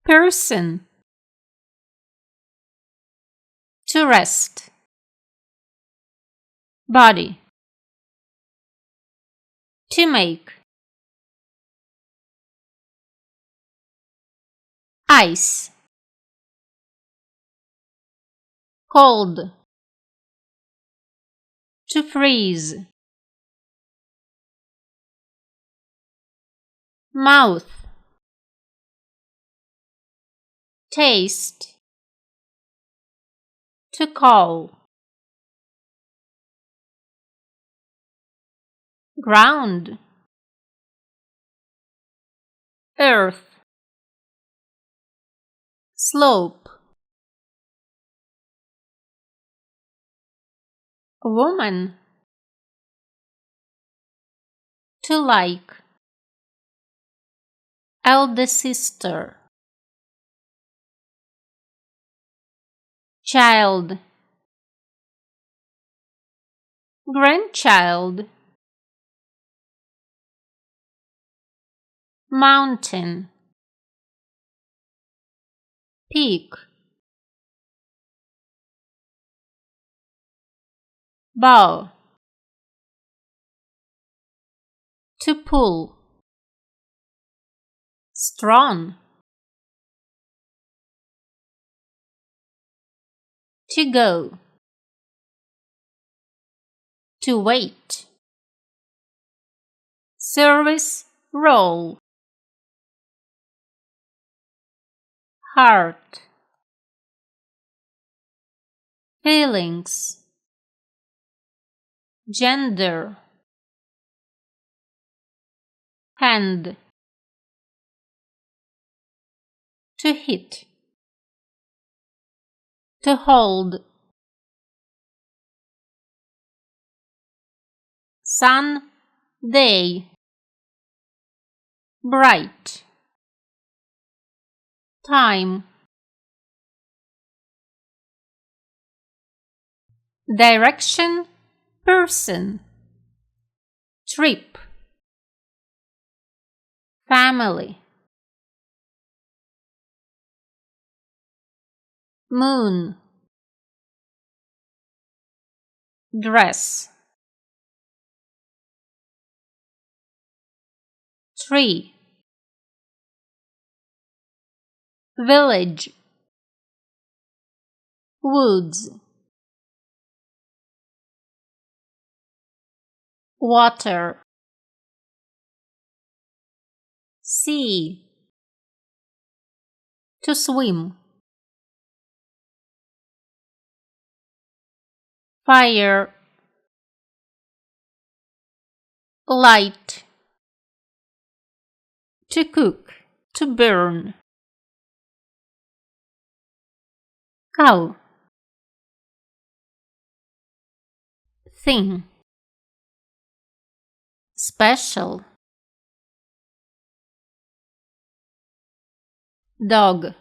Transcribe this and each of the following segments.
person. To rest. Body. To make. Ice. Cold. To freeze. Mouth. Taste. To call. Ground. Earth. Slope. Woman. To like. Elder sister. Child. Grandchild. Mountain. Peak. Bow. To pull. Strong. To go. To wait. Service role. Heart. Feelings. Gender. Hand. To hit. To hold. Sun. Day. Bright. Time. Direction. Person. Trip. Family. Moon. Dress. Tree. Village. Woods. Water. Sea. To swim. Fire. Light. To cook. To burn. Cow. Thin. Special. Dog.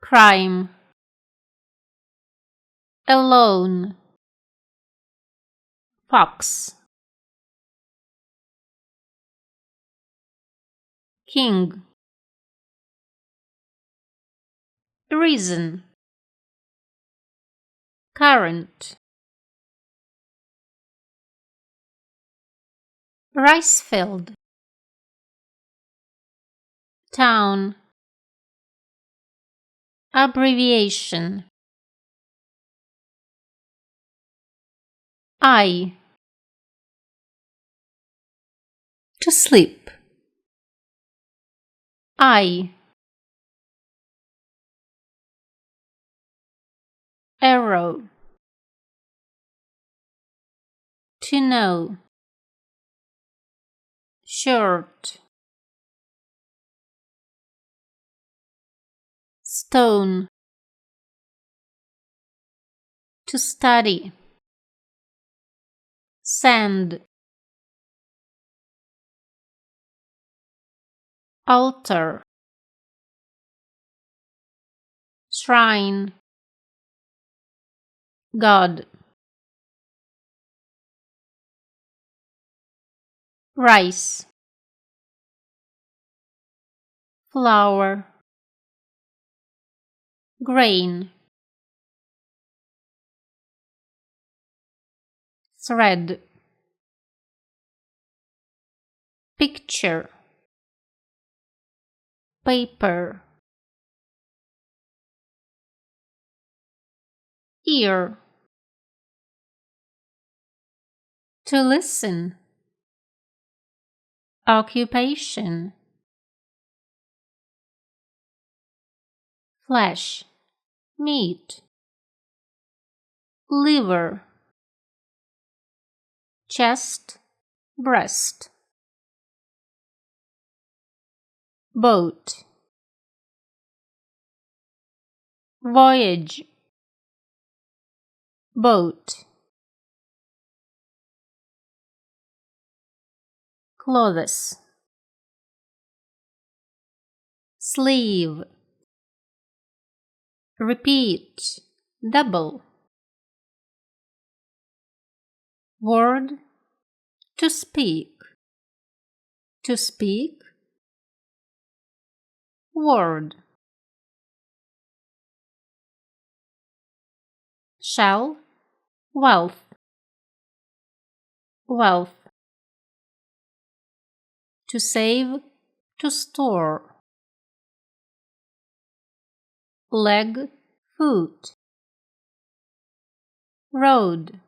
Crime. Alone. Fox. King. Reason. Current. Rice field. Town. Abbreviation. Eye. To sleep. Eye. Arrow. To know. Shirt. Stone. To study. Sand. Altar. Shrine. God. Rice. flour, grain, thread, picture, paper, ear, to listen, occupation, flesh, meat, liver, chest, breast, boat, voyage, boat, clothes, sleeve, repeat, double, word, to speak, word, shell, wealth, wealth, to save, to store, leg, foot, road,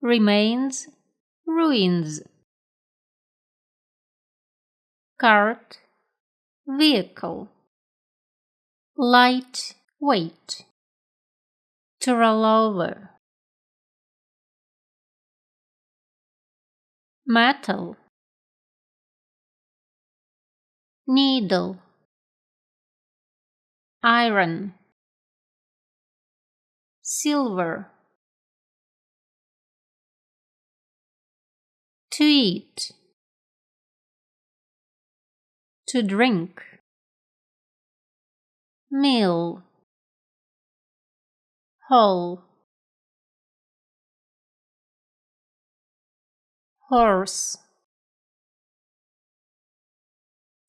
remains, ruins, cart, vehicle, light, weight, to roll over, metal, needle, iron, silver, to eat, to drink, meal, whole, horse,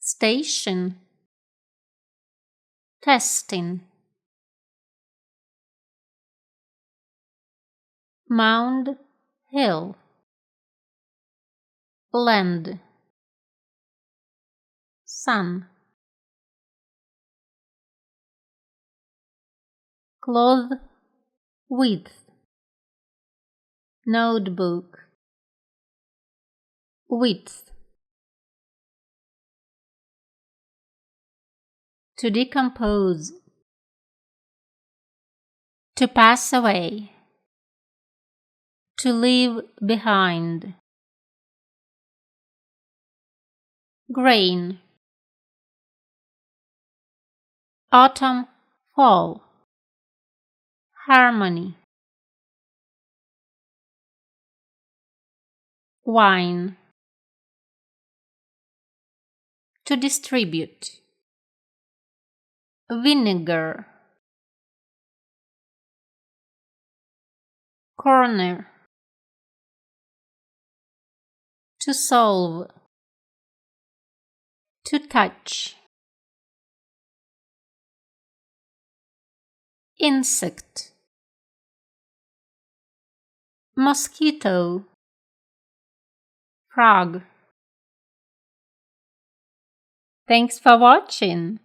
station, testing, mound, hill, land, sun, cloth, width, notebook, width, to decompose, to pass away, to leave behind, grain, autumn, fall, harmony, wine, to distribute, vinegar, corner, to solve, to touch, insect, mosquito, frog. Thanks for watching.